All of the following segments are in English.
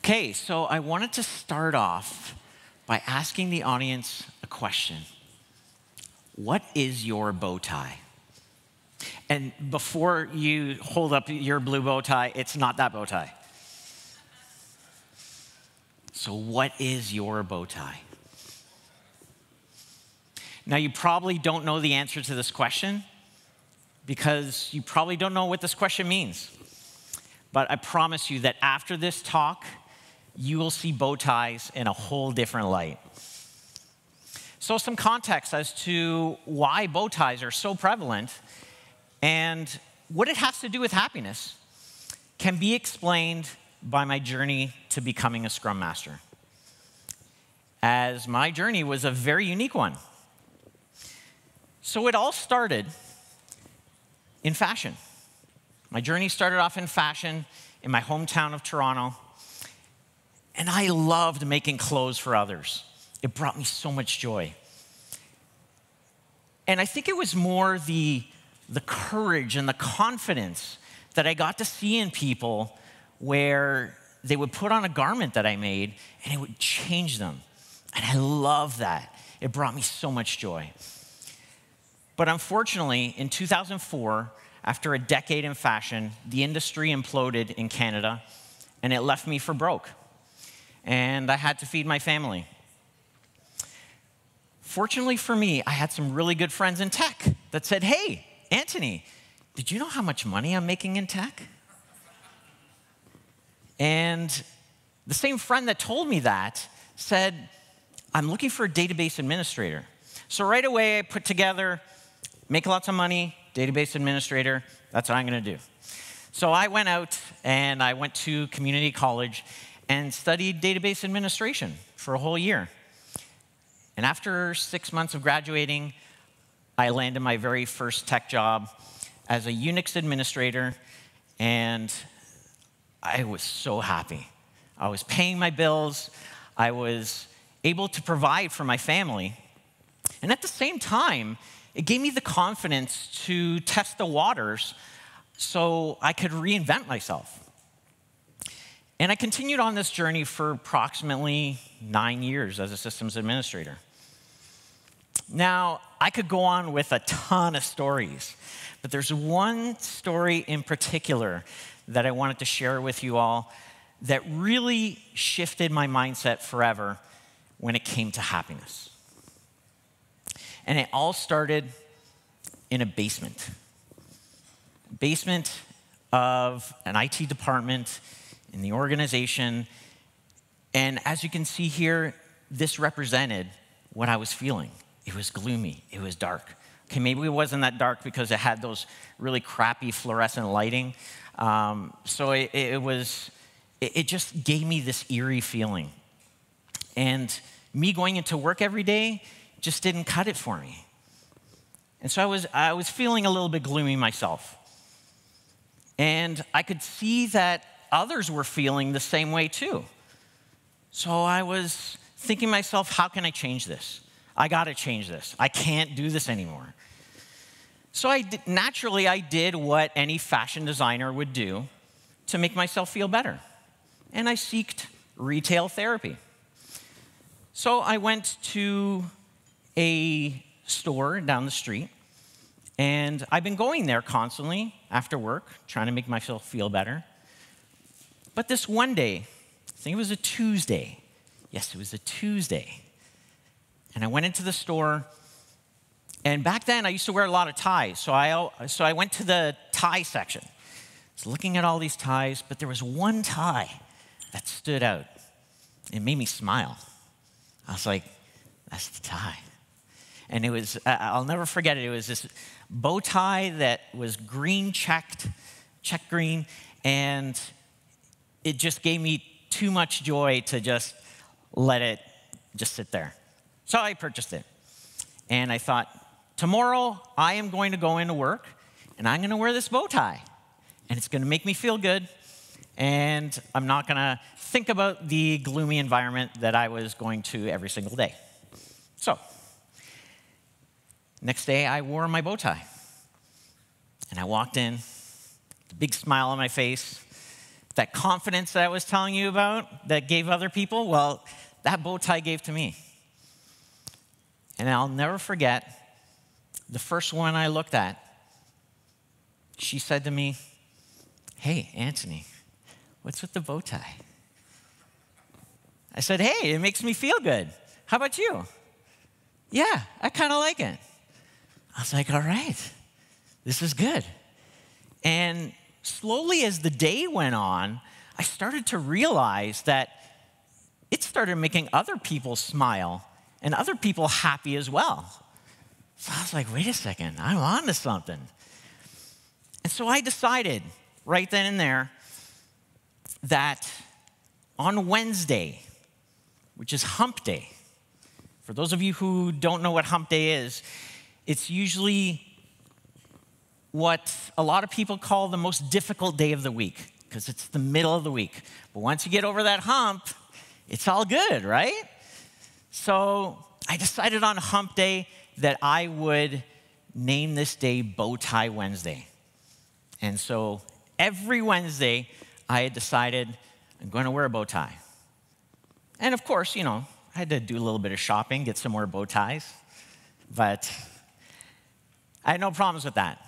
Okay, so I wanted to start off by asking the audience a question. What is your bow tie? And before you hold up your blue bow tie, it's not that bow tie. So what is your bow tie? Now, you probably don't know the answer to this question because you probably don't know what this question means. But I promise you that after this talk, you will see bow ties in a whole different light. So some context as to why bow ties are so prevalent and what it has to do with happiness can be explained by my journey to becoming a Scrum Master, as my journey was a very unique one. So it all started in fashion. My journey started off in fashion in my hometown of Toronto, and I loved making clothes for others. It brought me so much joy. And I think it was more the courage and the confidence that I got to see in people where they would put on a garment that I made and it would change them. And I love that. It brought me so much joy. But unfortunately, in 2004, after a decade in fashion, the industry imploded in Canada and it left me for broke. And I had to feed my family. Fortunately for me, I had some really good friends in tech that said, "Hey, Antoni, did you know how much money I'm making in tech?" And the same friend that told me that said, "I'm looking for a database administrator." So right away, I put together, make lots of money, database administrator, that's what I'm going to do. So I went out and I went to community college and studied database administration for a whole year. And after 6 months of graduating, I landed my very first tech job as a Unix administrator, and I was so happy. I was paying my bills, I was able to provide for my family, and at the same time, it gave me the confidence to test the waters so I could reinvent myself. And I continued on this journey for approximately 9 years as a systems administrator. Now, I could go on with a ton of stories, but there's one story in particular that I wanted to share with you all that really shifted my mindset forever when it came to happiness. And it all started in a basement of an IT department in the organization. And as you can see here, this represented what I was feeling. It was gloomy, it was dark. Okay, maybe it wasn't that dark because it had those really crappy fluorescent lighting. So it just gave me this eerie feeling. And me going into work every day just didn't cut it for me. And so I was feeling a little bit gloomy myself. And I could see that others were feeling the same way too. So I was thinking to myself, how can I change this? I gotta change this. I can't do this anymore. So naturally, I did what any fashion designer would do to make myself feel better. And I sought retail therapy. So I went to a store down the street, and I've been going there constantly after work, trying to make myself feel better. But this one day, I think it was a Tuesday. Yes, it was a Tuesday. And I went into the store, and back then I used to wear a lot of ties, so I went to the tie section. I was looking at all these ties, but there was one tie that stood out. It made me smile. I was like, that's the tie. And it was, I'll never forget it, it was this bow tie that was green checked green, and it just gave me too much joy to just let it just sit there. So I purchased it. And I thought, tomorrow I am going to go into work, and I'm going to wear this bow tie. And it's going to make me feel good, and I'm not going to think about the gloomy environment that I was going to every single day. So, next day I wore my bow tie. And I walked in, a big smile on my face, That confidence that I was telling you about that gave other people, well, that bow tie gave to me. And I'll never forget the first one I looked at. She said to me, "Hey, Antoni, what's with the bow tie?" I said, "Hey, it makes me feel good. How about you?" "Yeah, I kind of like it." I was like, all right, this is good. And slowly as the day went on, I started to realize that it started making other people smile and other people happy as well. So I was like, wait a second, I'm on to something. And so I decided right then and there that on Wednesday, which is hump day, for those of you who don't know what hump day is, it's usually what a lot of people call the most difficult day of the week because it's the middle of the week. But once you get over that hump, it's all good, right? So I decided on hump day that I would name this day Bow Tie Wednesday. And so every Wednesday, I had decided I'm going to wear a bow tie. And of course, I had to do a little bit of shopping, get some more bow ties. But I had no problems with that.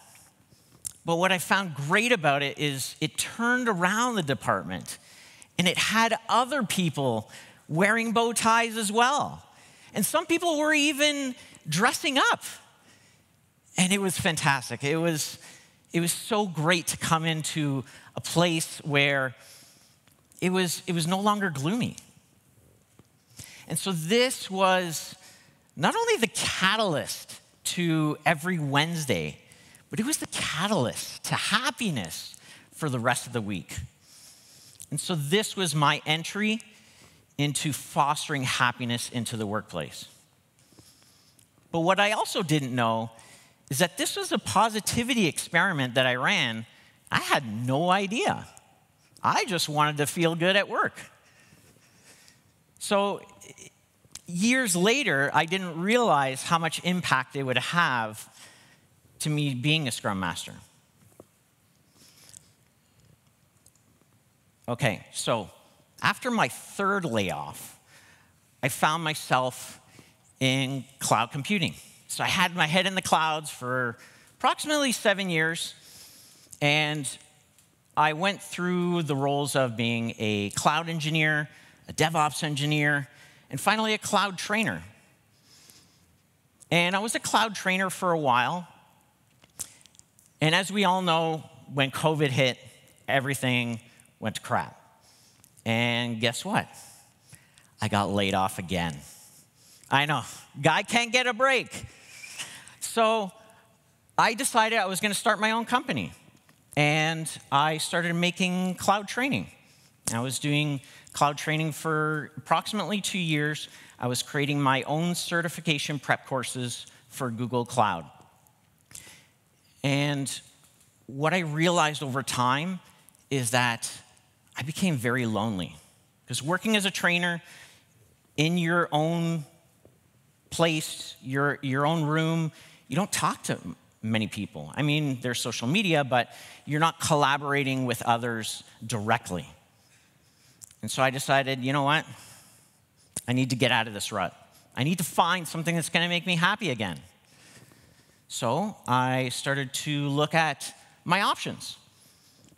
But what I found great about it is it turned around the department, and it had other people wearing bow ties as well. And some people were even dressing up. And it was fantastic. It was so great to come into a place where it was no longer gloomy. And so this was not only the catalyst to every Wednesday, but it was the catalyst to happiness for the rest of the week. And so this was my entry into fostering happiness into the workplace. But what I also didn't know is that this was a positivity experiment that I ran. I had no idea. I just wanted to feel good at work. So years later, I didn't realize how much impact it would have to me being a Scrum Master. Okay, so after my third layoff, I found myself in cloud computing. So I had my head in the clouds for approximately 7 years, and I went through the roles of being a cloud engineer, a DevOps engineer, and finally a cloud trainer. And I was a cloud trainer for a while. And as we all know, when COVID hit, everything went to crap. And guess what? I got laid off again. I know, guy can't get a break. So I decided I was going to start my own company. And I started making cloud training. I was doing cloud training for approximately 2 years. I was creating my own certification prep courses for Google Cloud. And what I realized over time is that I became very lonely. Because working as a trainer in your own place, your own room, you don't talk to many people. I mean, there's social media, but you're not collaborating with others directly. And so I decided, you know what? I need to get out of this rut. I need to find something that's going to make me happy again. So I started to look at my options.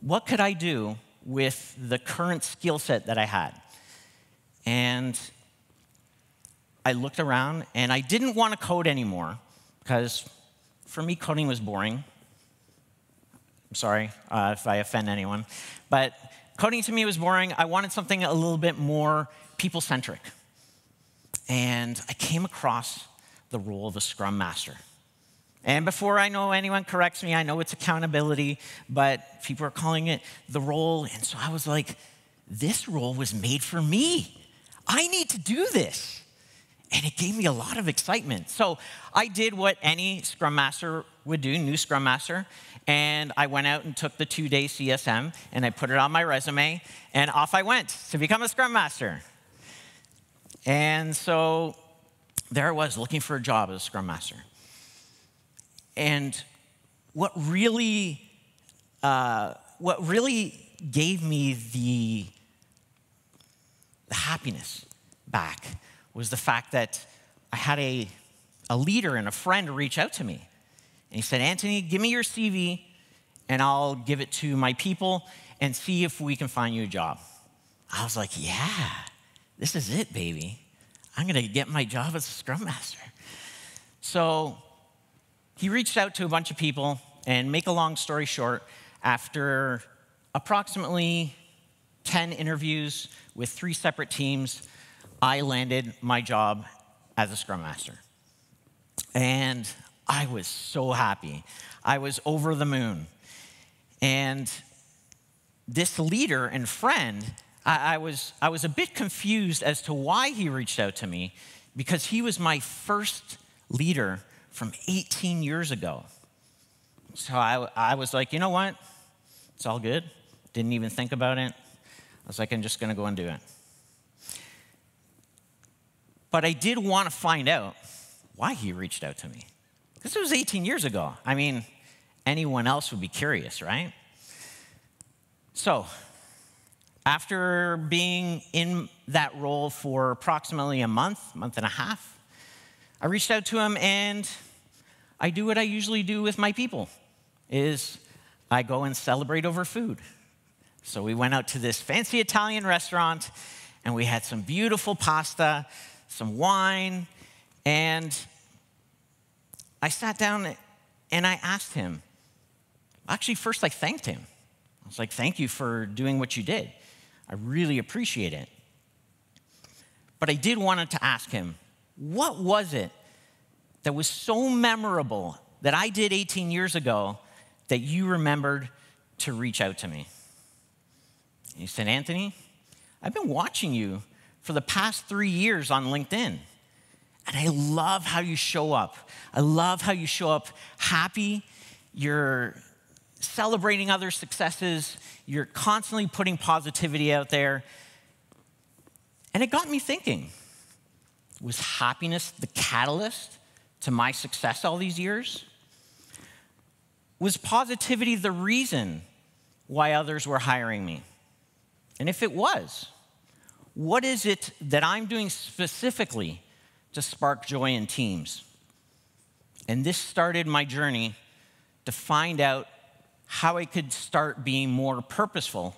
What could I do with the current skill set that I had? And I looked around, and I didn't want to code anymore, because for me, coding was boring. I'm sorry if I offend anyone. But coding to me was boring. I wanted something a little bit more people-centric. And I came across the role of a Scrum Master. And before I know anyone corrects me, I know it's accountability, but people are calling it the role. And so I was like, this role was made for me. I need to do this. And it gave me a lot of excitement. So I did what any Scrum Master would do, new Scrum Master, and I went out and took the 2-day CSM, and I put it on my resume, and off I went to become a Scrum Master. And so there I was, looking for a job as a Scrum Master. And what really gave me the happiness back was the fact that I had a leader and a friend reach out to me. And he said, Antoni, give me your CV and I'll give it to my people and see if we can find you a job. I was like, yeah, this is it, baby. I'm going to get my job as a Scrum Master. So he reached out to a bunch of people, and make a long story short, after approximately 10 interviews with 3 separate teams, I landed my job as a Scrum Master. And I was so happy. I was over the moon. And this leader and friend, I was a bit confused as to why he reached out to me, because he was my first leader from 18 years ago. So I was like, you know what? It's all good. Didn't even think about it. I was like, I'm just going to go and do it. But I did want to find out why he reached out to me, because it was 18 years ago. I mean, anyone else would be curious, right? So after being in that role for approximately a month and a half, I reached out to him, and I do what I usually do with my people, is I go and celebrate over food. So we went out to this fancy Italian restaurant, and we had some beautiful pasta, some wine, and I sat down and I asked him. Actually, first I thanked him. I was like, thank you for doing what you did. I really appreciate it. But I did want to ask him, what was it that was so memorable that I did 18 years ago that you remembered to reach out to me? And he said, Antoni, I've been watching you for the past 3 years on LinkedIn, and I love how you show up. I love how you show up happy. You're celebrating other successes. You're constantly putting positivity out there. And it got me thinking, was happiness the catalyst to my success all these years? Was positivity the reason why others were hiring me? And if it was, what is it that I'm doing specifically to spark joy in teams? And this started my journey to find out how I could start being more purposeful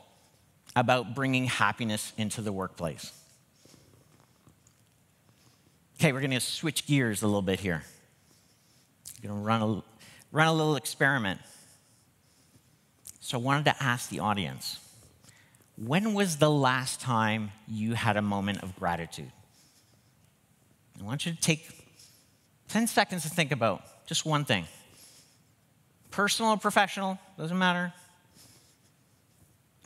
about bringing happiness into the workplace. Okay, we're going to switch gears a little bit here. We're going to run a little experiment. So I wanted to ask the audience, when was the last time you had a moment of gratitude? I want you to take 10 seconds to think about just one thing. Personal or professional, doesn't matter.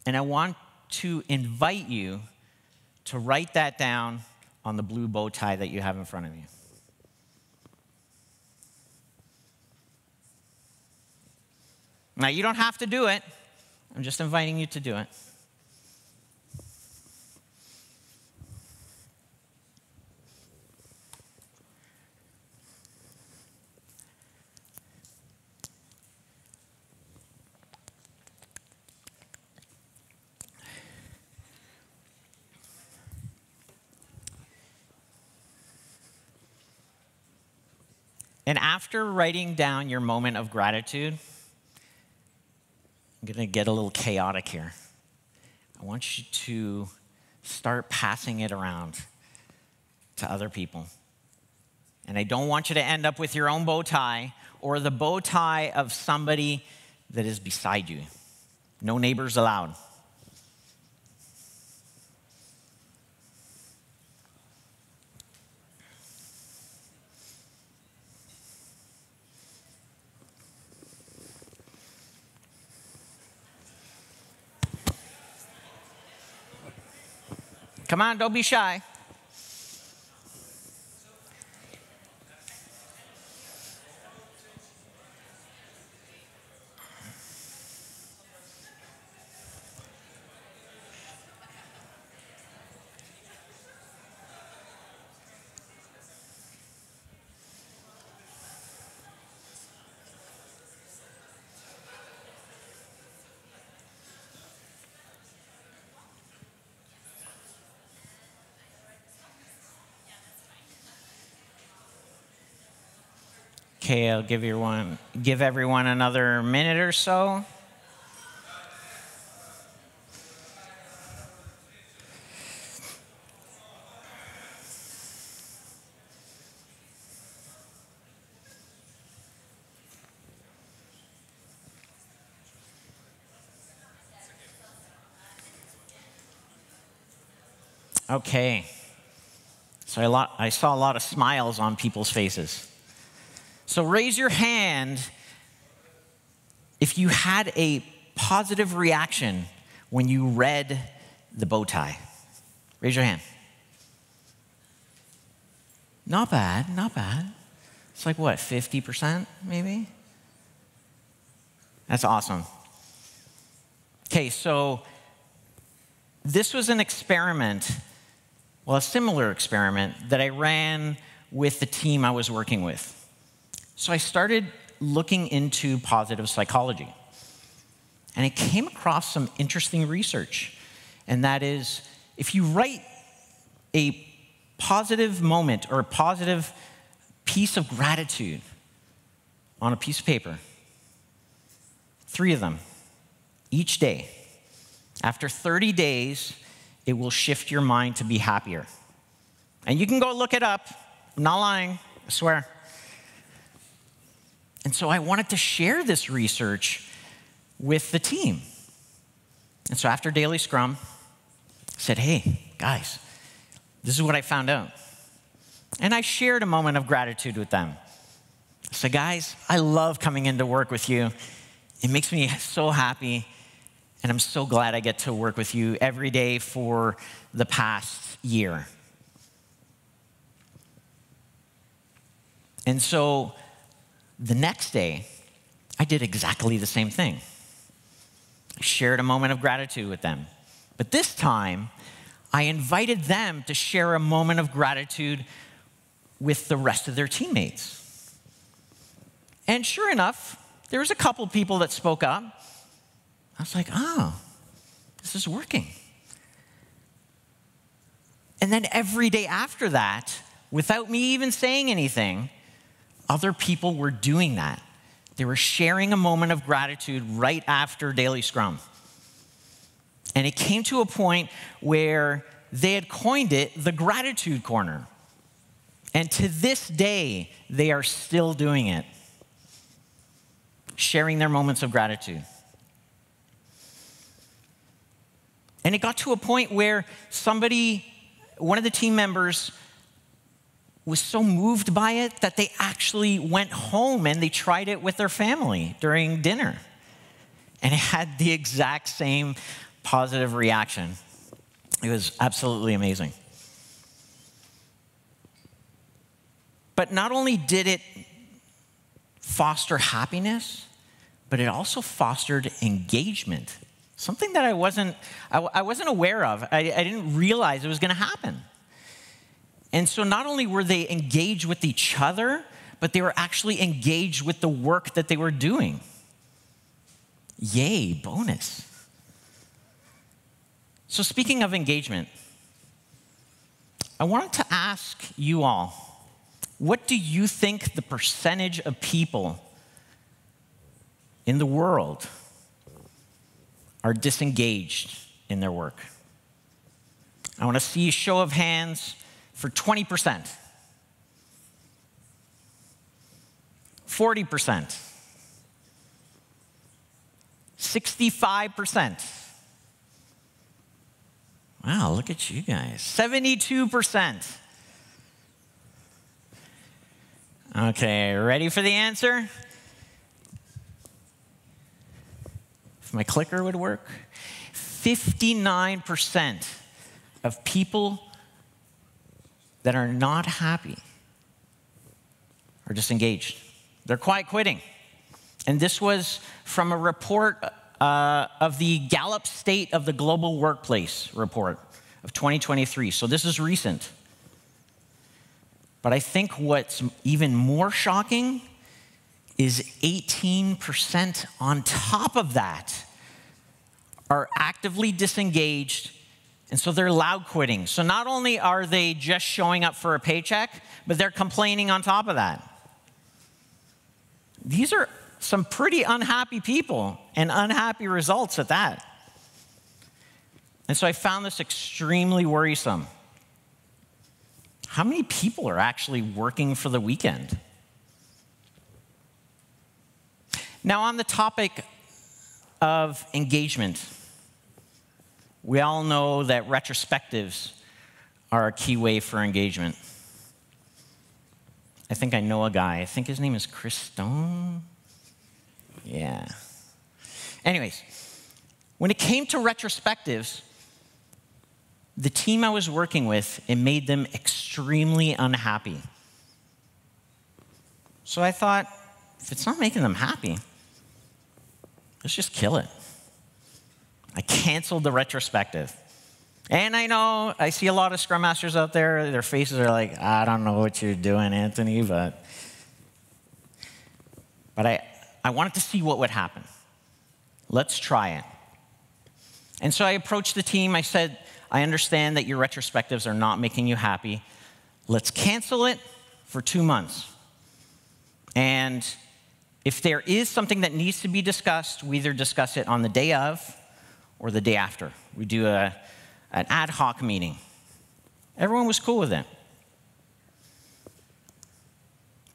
And I want to invite you to write that down on the blue bow tie that you have in front of you. Now, you don't have to do it. I'm just inviting you to do it. And after writing down your moment of gratitude, I'm going to get a little chaotic here. I want you to start passing it around to other people. And I don't want you to end up with your own bow tie or the bow tie of somebody that is beside you. No neighbors allowed. Come on, don't be shy. Okay, I'll give everyone another minute or so. Okay. So I saw a lot of smiles on people's faces. So raise your hand if you had a positive reaction when you read the bow tie. Raise your hand. Not bad, not bad. It's like what, 50% maybe? That's awesome. Okay, so this was an experiment, well, a similar experiment that I ran with the team I was working with. So I started looking into positive psychology. And I came across some interesting research. And that is, if you write a positive moment or a positive piece of gratitude on a piece of paper, 3 of them, each day, after 30 days, it will shift your mind to be happier. And you can go look it up. I'm not lying, I swear. And so I wanted to share this research with the team. And so after daily scrum, I said, hey, guys, this is what I found out. And I shared a moment of gratitude with them. I said, guys, I love coming into work with you. It makes me so happy. And I'm so glad I get to work with you every day for the past year. And so the next day, I did exactly the same thing. I shared a moment of gratitude with them. But this time, I invited them to share a moment of gratitude with the rest of their teammates. And sure enough, there was a couple people that spoke up. I was like, oh, this is working. And then every day after that, without me even saying anything, other people were doing that. They were sharing a moment of gratitude right after daily scrum. And it came to a point where they had coined it the gratitude corner. And to this day, they are still doing it, sharing their moments of gratitude. And it got to a point where one of the team members was so moved by it that they actually went home and they tried it with their family during dinner. And it had the exact same positive reaction. It was absolutely amazing. But not only did it foster happiness, but it also fostered engagement. Something that I wasn't aware of. I didn't realize it was going to happen. And so not only were they engaged with each other, but they were actually engaged with the work that they were doing. Yay, bonus. So speaking of engagement, I wanted to ask you all, what do you think the percentage of people in the world are disengaged in their work? I want to see a show of hands for 20%, 40%, 65%. Wow, look at you guys. 72%. Okay, ready for the answer? If my clicker would work. 59% of people that are not happy are disengaged. They're quiet quitting. And this was from a report of the Gallup State of the Global Workplace report of 2023. So this is recent. But I think what's even more shocking is 18% on top of that are actively disengaged, and so they're loud quitting. So not only are they just showing up for a paycheck, but they're complaining on top of that. these are some pretty unhappy people and unhappy results at that. And so I found this extremely worrisome. How many people are actually working for the weekend? Now, on the topic of engagement, we all know that retrospectives are a key way for engagement. I think I know a guy. I think his name is Chris Stone. Yeah. Anyways, when it came to retrospectives, the team I was working with, it made them extremely unhappy. So I thought, if it's not making them happy, let's just kill it. I canceled the retrospective. And I know, I see a lot of Scrum Masters out there, their faces are like, I don't know what you're doing, Antoni, but I wanted to see what would happen. Let's try it. And so I approached the team. I said, I understand that your retrospectives are not making you happy. Let's cancel it for 2 months. And if there is something that needs to be discussed, we either discuss it on the day of or the day after. We do an ad hoc meeting. Everyone was cool with it.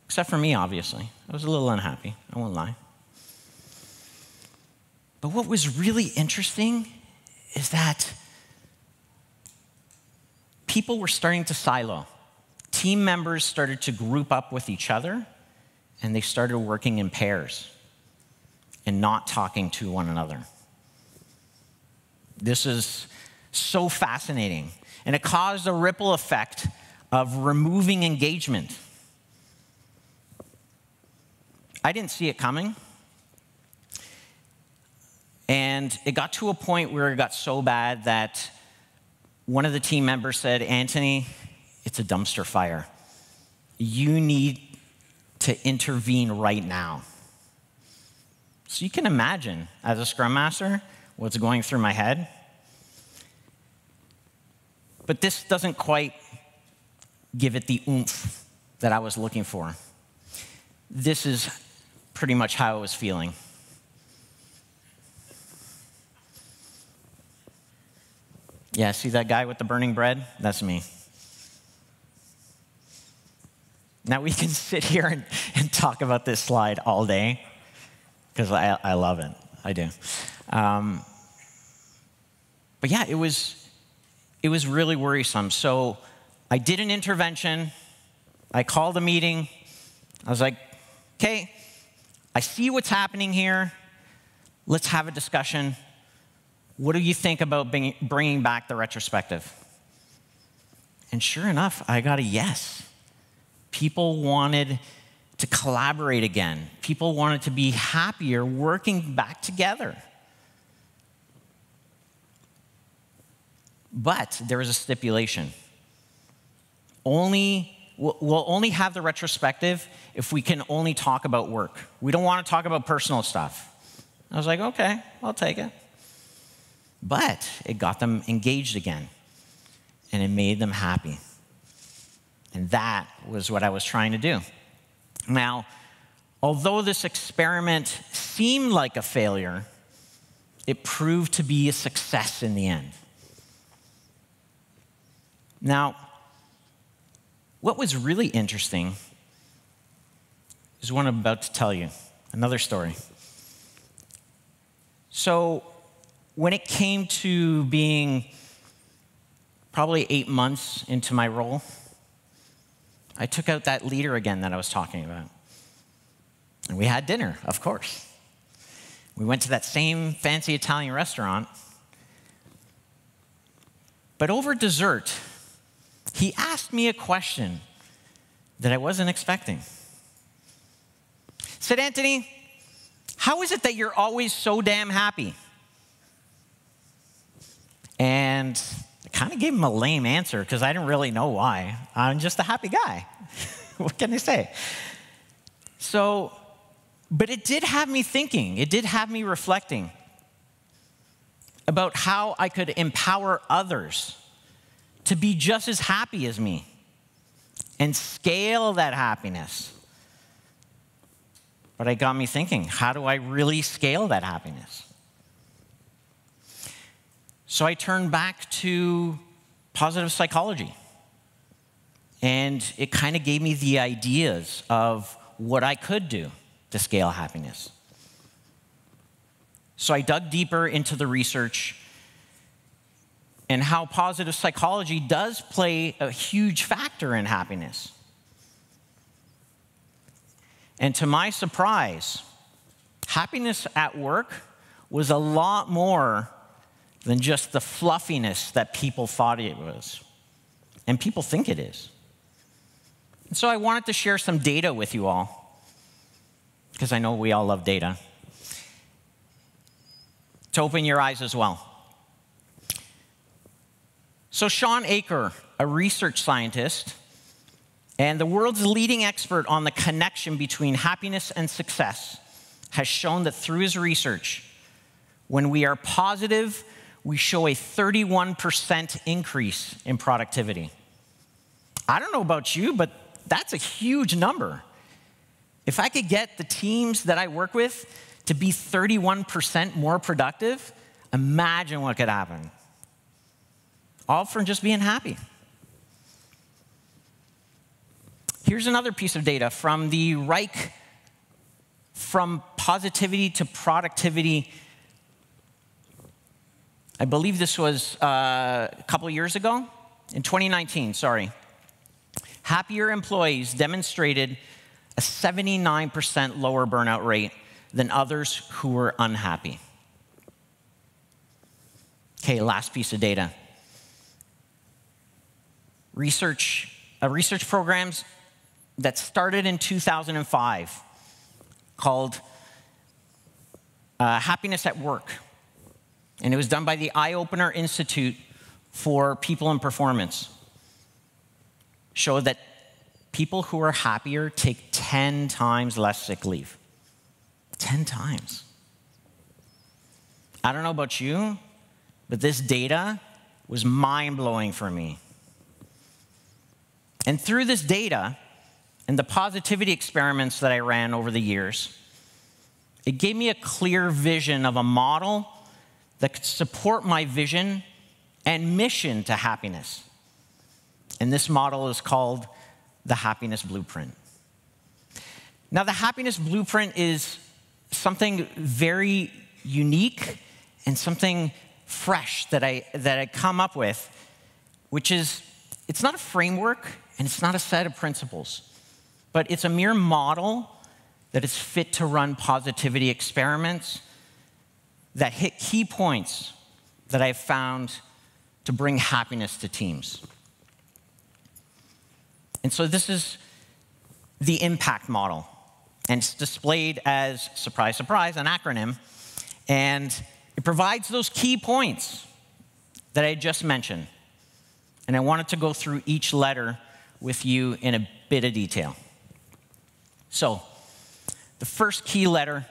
Except for me, obviously. I was a little unhappy, I won't lie. But what was really interesting is that people were starting to silo. Team members started to group up with each other, and they started working in pairs and not talking to one another. This is so fascinating, and it caused a ripple effect of removing engagement. I didn't see it coming, and it got to a point where it got so bad that one of the team members said, Antoni, it's a dumpster fire. You need to intervene right now. So you can imagine, as a Scrum Master, what's going through my head. But this doesn't quite give it the oomph that I was looking for. This is pretty much how I was feeling. Yeah, see that guy with the burning bread? That's me. Now we can sit here and talk about this slide all day, because I love it. I do. But yeah, it was really worrisome. So I did an intervention. I called a meeting. I was like, okay, I see what's happening here. Let's have a discussion. What do you think about bringing back the retrospective? And sure enough, I got a yes. People wanted to collaborate again. People wanted to be happier working back together. But there was a stipulation. We'll only have the retrospective if we can only talk about work. We don't want to talk about personal stuff. I was like, okay, I'll take it. But it got them engaged again, and it made them happy. And that was what I was trying to do. Now, although this experiment seemed like a failure, it proved to be a success in the end. Now, what was really interesting is what I'm about to tell you, another story. So, when it came to being probably 8 months into my role, I took out that leader again that I was talking about. And we had dinner, of course. We went to that same fancy Italian restaurant. But over dessert, he asked me a question that I wasn't expecting. He said, Antoni, how is it that you're always so damn happy? And I kind of gave him a lame answer because I didn't really know why. I'm just a happy guy. What can I say? So, but it did have me thinking. It did have me reflecting about how I could empower others to be just as happy as me and scale that happiness. But it got me thinking, how do I really scale that happiness? So I turned back to positive psychology. And it kind of gave me the ideas of what I could do to scale happiness. So I dug deeper into the research and how positive psychology does play a huge factor in happiness. And to my surprise, happiness at work was a lot more than just the fluffiness that people thought it was. And people think it is. And so I wanted to share some data with you all, because I know we all love data, to open your eyes as well. So Sean Aker, a research scientist and the world's leading expert on the connection between happiness and success, has shown that through his research, when we are positive, we show a 31% increase in productivity. I don't know about you, but that's a huge number. If I could get the teams that I work with to be 31% more productive, imagine what could happen. All from just being happy. Here's another piece of data from the Reich From Positivity to Productivity. I believe this was a couple of years ago, in 2019, sorry. Happier employees demonstrated a 79% lower burnout rate than others who were unhappy. Okay, last piece of data. Research programs that started in 2005 called Happiness at Work. And it was done by the Eye Opener Institute for People and Performance. Show that people who are happier take 10 times less sick leave. 10 times. I don't know about you, but this data was mind-blowing for me. And through this data and the positivity experiments that I ran over the years, it gave me a clear vision of a model that could support my vision and mission to happiness. And this model is called the Happiness Blueprint. Now, the Happiness Blueprint is something very unique and something fresh that I come up with, which is, it's not a framework and it's not a set of principles, but it's a mere model that is fit to run positivity experiments that hit key points that I've found to bring happiness to teams. And so this is the impact model. And it's displayed as, surprise, surprise, an acronym. And it provides those key points that I just mentioned. And I wanted to go through each letter with you in a bit of detail. So the first key letter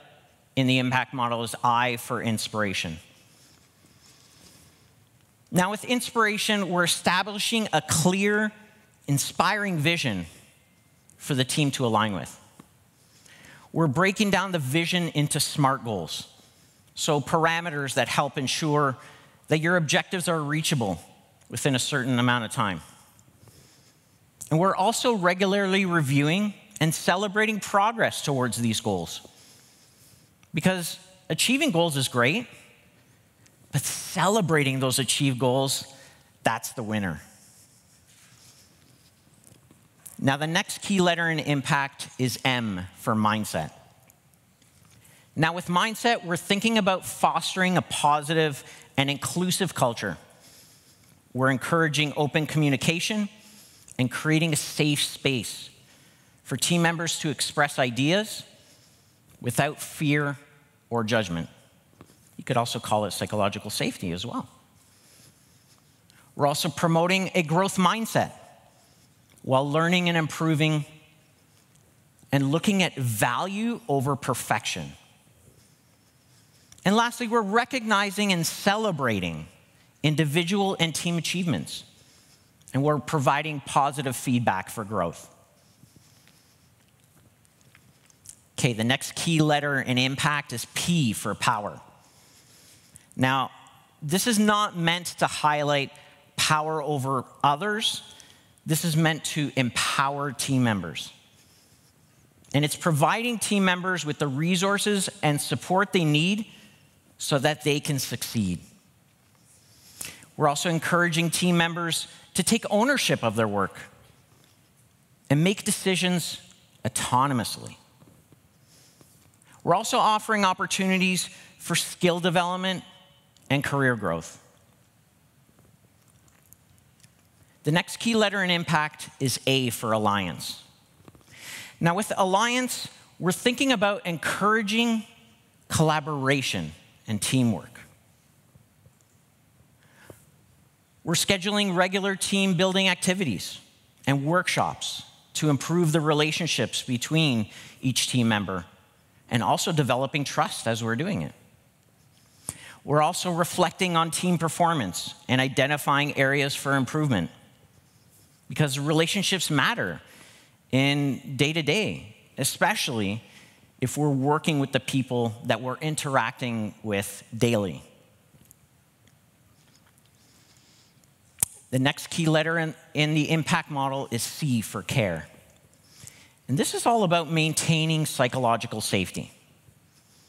in the impact model is I for inspiration. Now, with inspiration, we're establishing a clear, inspiring vision for the team to align with. We're breaking down the vision into SMART goals, so parameters that help ensure that your objectives are reachable within a certain amount of time. And we're also regularly reviewing and celebrating progress towards these goals. Because achieving goals is great, but celebrating those achieved goals, that's the winner. Now, the next key letter in impact is M for mindset. Now, with mindset, we're thinking about fostering a positive and inclusive culture. We're encouraging open communication and creating a safe space for team members to express ideas without fear or judgment. You could also call it psychological safety as well. We're also promoting a growth mindset while learning and improving and looking at value over perfection. And lastly, we're recognizing and celebrating individual and team achievements. And we're providing positive feedback for growth. Okay, the next key letter in impact is P for power. Now, this is not meant to highlight power over others. This is meant to empower team members. And it's providing team members with the resources and support they need so that they can succeed. We're also encouraging team members to take ownership of their work and make decisions autonomously. We're also offering opportunities for skill development and career growth. The next key letter in impact is A for alliance. Now, with alliance, we're thinking about encouraging collaboration and teamwork. We're scheduling regular team building activities and workshops to improve the relationships between each team member and also developing trust as we're doing it. We're also reflecting on team performance and identifying areas for improvement because relationships matter in day-to-day, especially if we're working with the people that we're interacting with daily. The next key letter in the impact model is C for care. And this is all about maintaining psychological safety.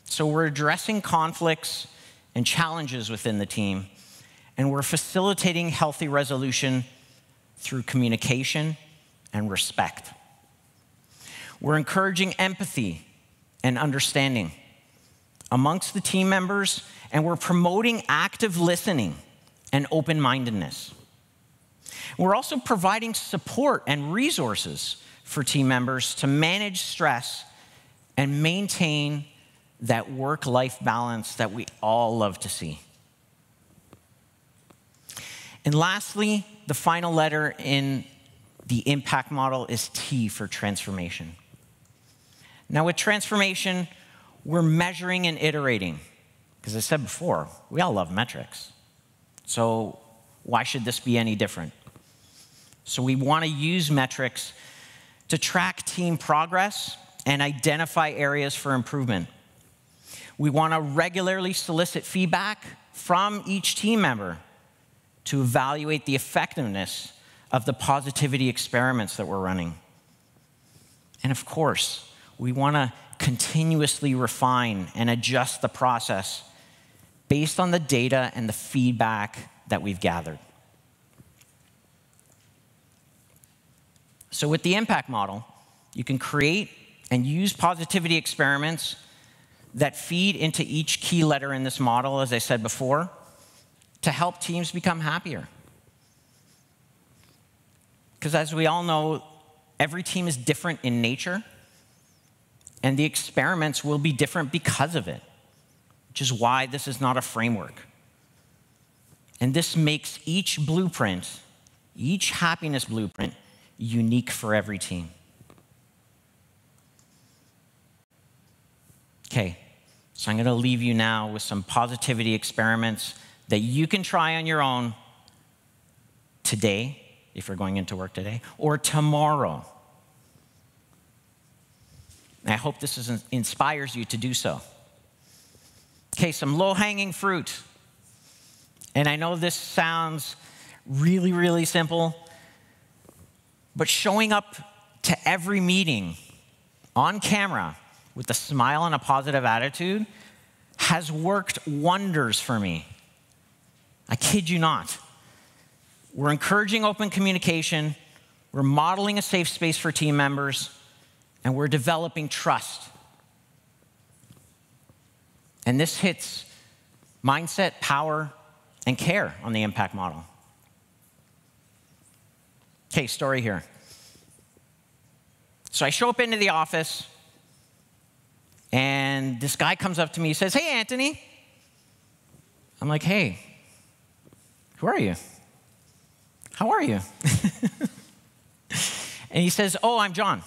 So we're addressing conflicts and challenges within the team, and we're facilitating healthy resolution through communication and respect. We're encouraging empathy and understanding amongst the team members, and we're promoting active listening and open-mindedness. We're also providing support and resources for team members to manage stress and maintain that work-life balance that we all love to see. And lastly, the final letter in the impact model is T for transformation. Now with transformation, we're measuring and iterating. Because as I said before, we all love metrics. So why should this be any different? So we want to use metrics to track team progress and identify areas for improvement. We want to regularly solicit feedback from each team member to evaluate the effectiveness of the positivity experiments that we're running. And of course, we want to continuously refine and adjust the process based on the data and the feedback that we've gathered. So with the impact model, you can create and use positivity experiments that feed into each key letter in this model, as I said before, to help teams become happier. Because as we all know, every team is different in nature, and the experiments will be different because of it, which is why this is not a framework. And this makes each blueprint, each happiness blueprint, unique for every team. Okay, so I'm going to leave you now with some positivity experiments that you can try on your own today, if you're going into work today, or tomorrow. And I hope this inspires you to do so. Okay, some low-hanging fruit. And I know this sounds really, really simple, but showing up to every meeting on camera with a smile and a positive attitude has worked wonders for me. I kid you not. We're encouraging open communication, we're modeling a safe space for team members, and we're developing trust. And this hits mindset, power, and care on the impact model. Okay, story here. So I show up into the office, and this guy comes up to me, he says, "Hey, Antoni." I'm like, "Hey, who are you? How are you?" And he says, "Oh, I'm John."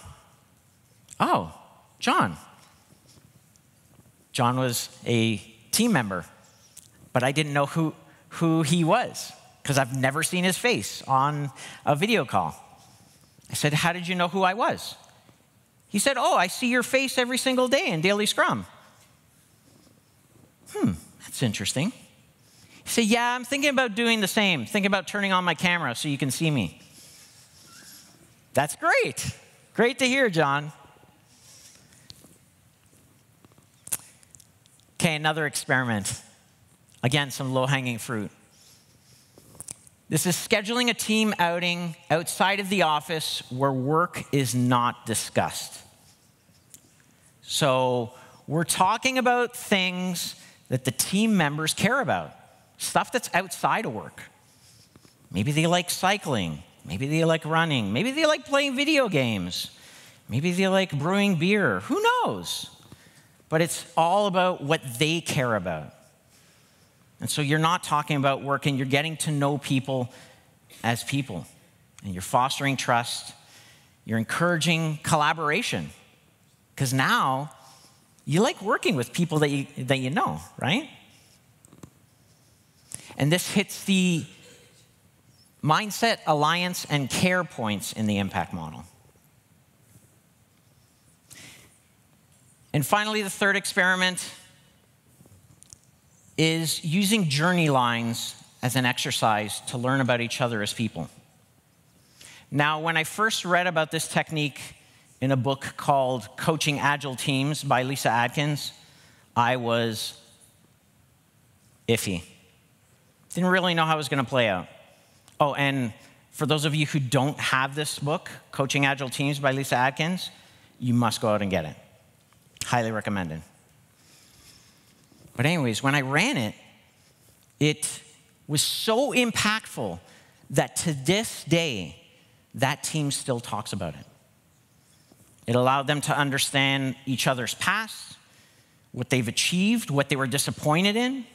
"Oh, John." John was a team member, but I didn't know who he was because I've never seen his face on a video call. I said, "How did you know who I was?" He said, oh, I see your face every single day in daily scrum. That's interesting. He said, yeah, I'm thinking about doing the same. Thinking about turning on my camera so you can see me. That's great. Great to hear, John. Okay, another experiment. Again, some low-hanging fruit. This is scheduling a team outing outside of the office where work is not discussed. So we're talking about things that the team members care about, stuff that's outside of work. Maybe they like cycling. Maybe they like running. Maybe they like playing video games. Maybe they like brewing beer. Who knows? But it's all about what they care about. And so you're not talking about work, and you're getting to know people as people. And you're fostering trust. You're encouraging collaboration. Because now you like working with people that you know, right? And this hits the mindset, alliance, and care points in the impact model. And finally, the third experiment is using journey lines as an exercise to learn about each other as people. Now, when I first read about this technique in a book called Coaching Agile Teams by Lisa Adkins, I was iffy. Didn't really know how it was going to play out. Oh, and for those of you who don't have this book, Coaching Agile Teams by Lisa Adkins, you must go out and get it. Highly recommended. But anyways, when I ran it, it was so impactful that to this day, that team still talks about it. It allowed them to understand each other's past, what they've achieved, what they were disappointed in.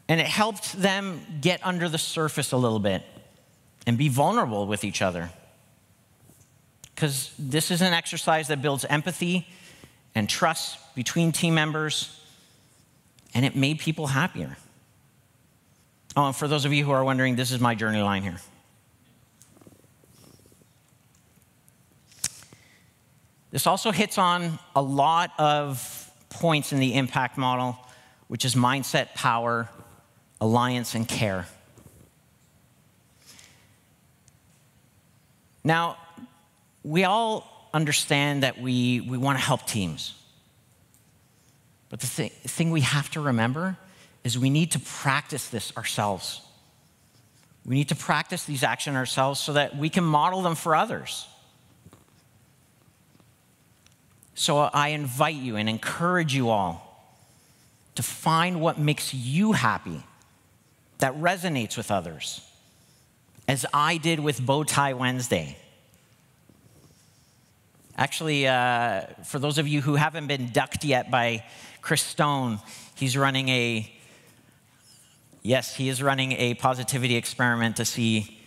And it helped them get under the surface a little bit and be vulnerable with each other. Because this is an exercise that builds empathy and trust between team members, and it made people happier. Oh, and for those of you who are wondering, this is my journey line here. This also hits on a lot of points in the impact model, which is mindset, power, alliance, and care. Now, we all understand that we want to help teams. But the thing we have to remember is we need to practice this ourselves. We need to practice these actions ourselves so that we can model them for others. So I invite you and encourage you all to find what makes you happy, that resonates with others, as I did with Bowtie Wednesday. Actually, for those of you who haven't been ducked yet by Chris Stone, he's running a positivity experiment to see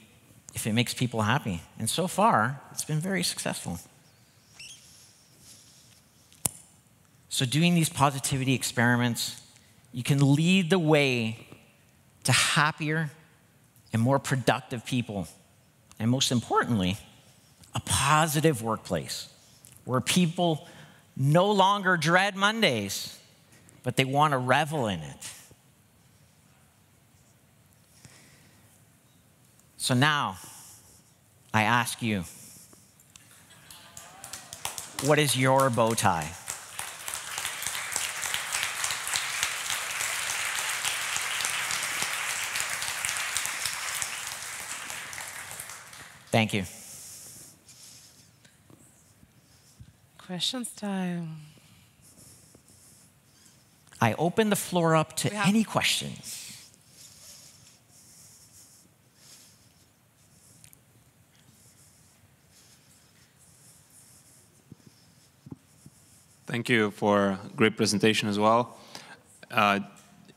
if it makes people happy. And so far, it's been very successful. So doing these positivity experiments, you can lead the way to happier and more productive people. And most importantly, a positive workplace where people no longer dread Mondays, but they want to revel in it. So now, I ask you, what is your bow tie? Thank you. Questions time. I open the floor up to any questions. Thank you for a great presentation as well.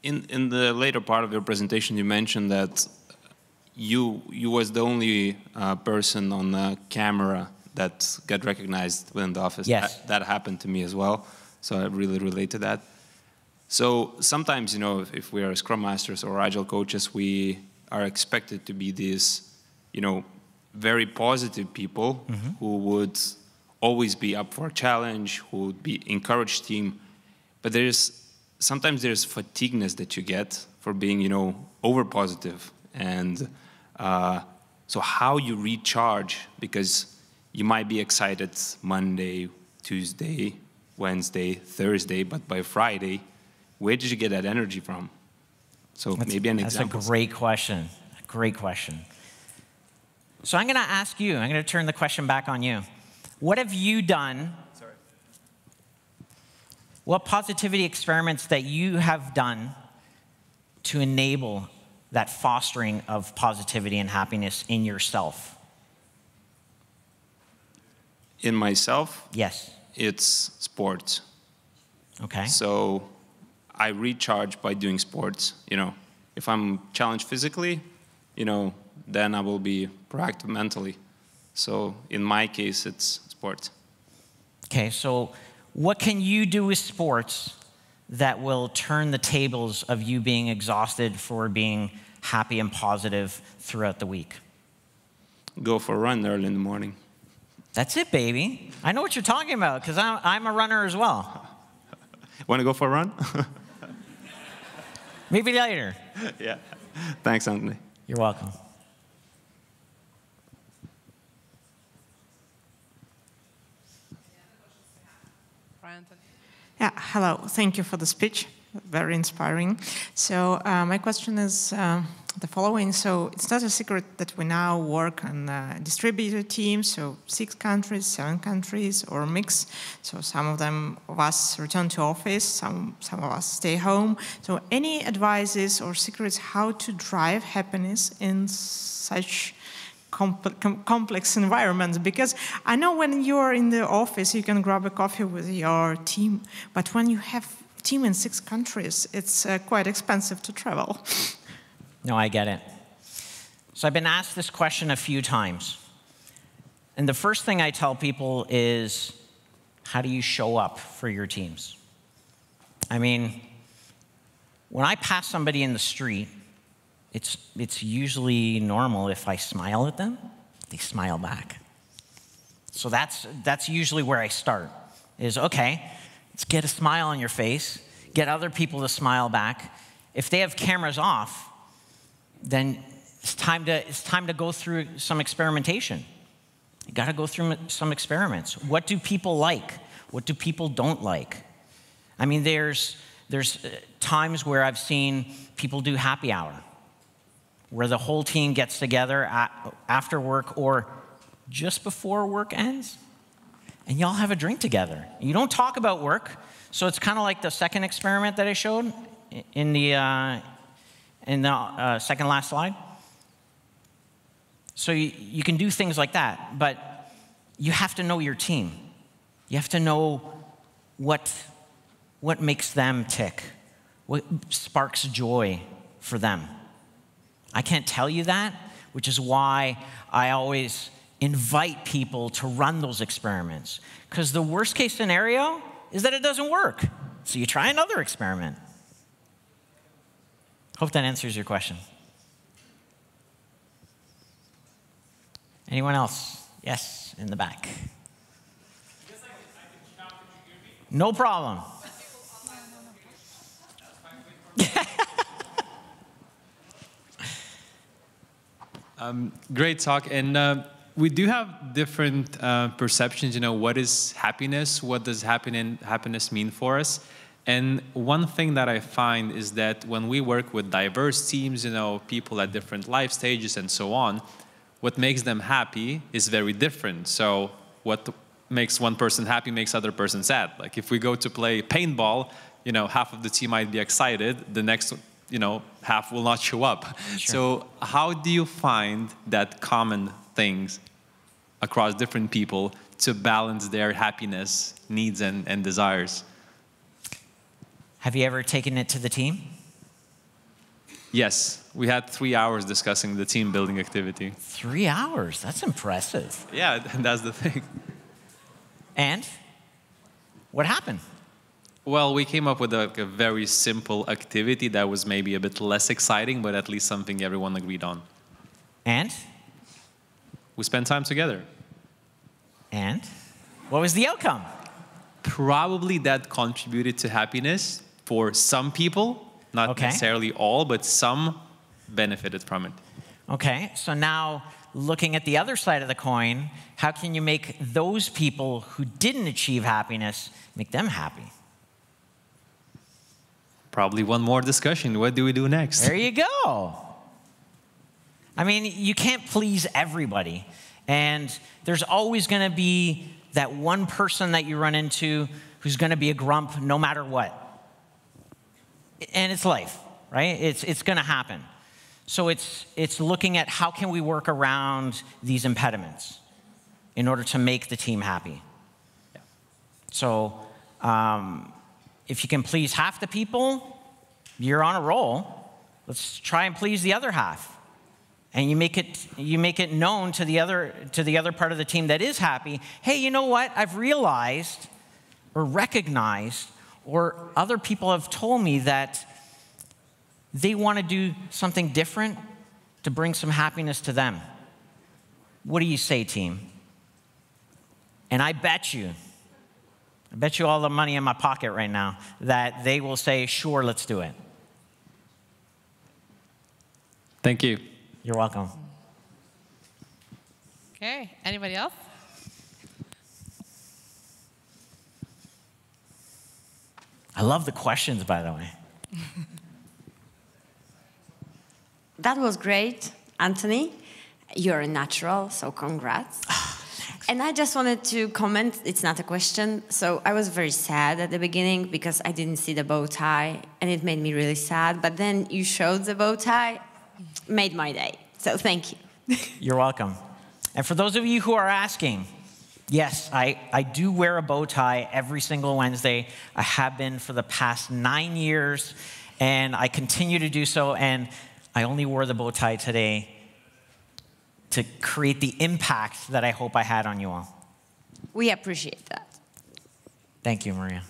In the later part of your presentation, you mentioned that you was the only person on the camera that got recognized within the office. Yes. That happened to me as well, so I really relate to that. So sometimes, you know, if we are Scrum Masters or Agile coaches, we are expected to be these, you know, very positive people who would always be up for a challenge, who would be encourage team. But sometimes there's fatigueness that you get for being, over positive. And so how you recharge, because you might be excited Monday, Tuesday, Wednesday, Thursday, but by Friday, where did you get that energy from? So maybe an example. That's a great question. Great question. So I'm going to ask you, I'm going to turn the question back on you. What have you done? Sorry. What positivity experiments that you have done to enable that fostering of positivity and happiness in yourself? In myself? Yes. It's sports. Okay. So I recharge by doing sports. If I'm challenged physically, then I will be proactive mentally. So in my case, it's sports. Okay, so what can you do with sports that will turn the tables of you being exhausted for being happy and positive throughout the week? Go for a run early in the morning. That's it, baby. I know what you're talking about because I'm a runner as well. Want to go for a run? Maybe later. Yeah. Thanks, Antoni. You're welcome. Yeah, hello. Thank you for the speech. Very inspiring. So my question is the following. So it's not a secret that we now work on distributed teams, so 6 countries, 7 countries, or a mix. So some of us return to office, some of us stay home. So any advices or secrets how to drive happiness in such complex environments? Because I know when you're in the office, you can grab a coffee with your team, but when you have a team in 6 countries, it's quite expensive to travel. No, I get it. So I've been asked this question a few times. And the first thing I tell people is, how do you show up for your teams? I mean, when I pass somebody in the street, it's usually normal if I smile at them, they smile back. So that's usually where I start, is okay, let's get a smile on your face, get other people to smile back. If they have cameras off, then it's time to go through some experimentation. You got to go through some experiments. What do people like? What do people don't like? I mean, there's times where I've seen people do happy hour, where the whole team gets together after work or just before work ends, and y'all have a drink together. You don't talk about work, so it's kind of like the second experiment that I showed in the second last slide. So you can do things like that, but you have to know your team. You have to know what makes them tick, what sparks joy for them. I can't tell you that, which is why I always invite people to run those experiments. Because the worst case scenario is that it doesn't work. So you try another experiment. Hope that answers your question. Anyone else? Yes, in the back. No problem. Great talk, and we do have different perceptions. What is happiness? What does happiness mean for us? And one thing that I find is that when we work with diverse teams, people at different life stages and so on, what makes them happy is very different. So what makes one person happy makes other person sad. Like if we go to play paintball, half of the team might be excited, the next half will not show up. Sure. So how do you find that common things across different people to balance their happiness, needs, and desires? Have you ever taken it to the team? Yes. We had 3 hours discussing the team building activity. 3 hours? That's impressive. Yeah, that's the thing. And what happened? Well, we came up with a very simple activity that was maybe a bit less exciting, but at least something everyone agreed on. And? We spent time together. And? What was the outcome? Probably that contributed to happiness for some people, not necessarily all, but some benefited from it. Okay, so now looking at the other side of the coin, how can you make those people who didn't achieve happiness, make them happy? Probably one more discussion. What do we do next? There you go. I mean, you can't please everybody. And there's always going to be that one person that you run into who's going to be a grump no matter what. And it's life, right? It's going to happen. So it's looking at how can we work around these impediments in order to make the team happy. Yeah. So if you can please half the people, you're on a roll. Let's try and please the other half. And you make it known to the other part of the team that is happy, hey, you know what? I've realized or recognized, or other people have told me that they want to do something different to bring some happiness to them. What do you say, team? And I bet you all the money in my pocket right now that they will say, sure, let's do it. Thank you. You're welcome. Okay, anybody else? I love the questions, by the way. That was great, Antoni. You're a natural, so congrats. And I just wanted to comment, it's not a question. So I was very sad at the beginning because I didn't see the bow tie, and it made me really sad. But then you showed the bow tie, made my day. So thank you. You're welcome. And for those of you who are asking, yes, I do wear a bow tie every single Wednesday. I have been for the past 9 years, and I continue to do so. And I only wore the bow tie today to create the impact that I hope I had on you all. We appreciate that. Thank you, Maria.